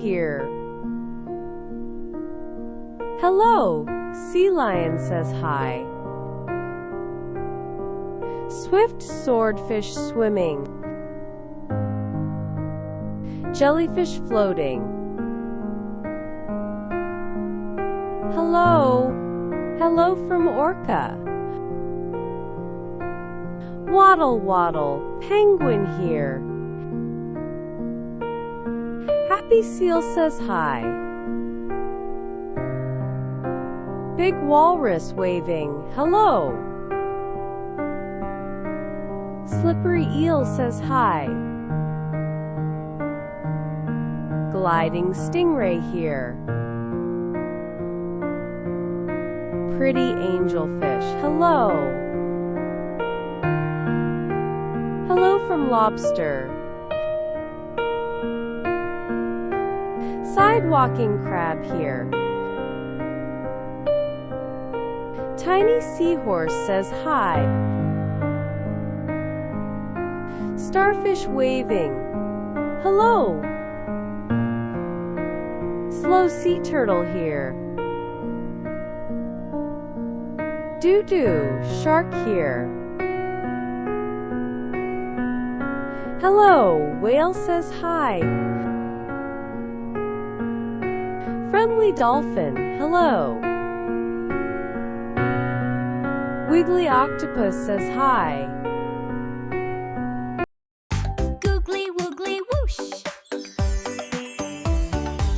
here. Hello, sea lion says hi. Swift swordfish swimming. Jellyfish floating. Hello. Hello from orca. Waddle waddle, penguin here. Happy seal says hi. Big walrus waving, hello. Slippery eel says hi. Gliding stingray here. Pretty angelfish, hello. Hello from Lobster. Sidewalking crab here. Tiny seahorse says hi. Starfish waving. Hello. Slow sea turtle here. Doo-doo, shark here. Hello, whale says hi. Friendly dolphin, hello. Wiggly octopus says hi.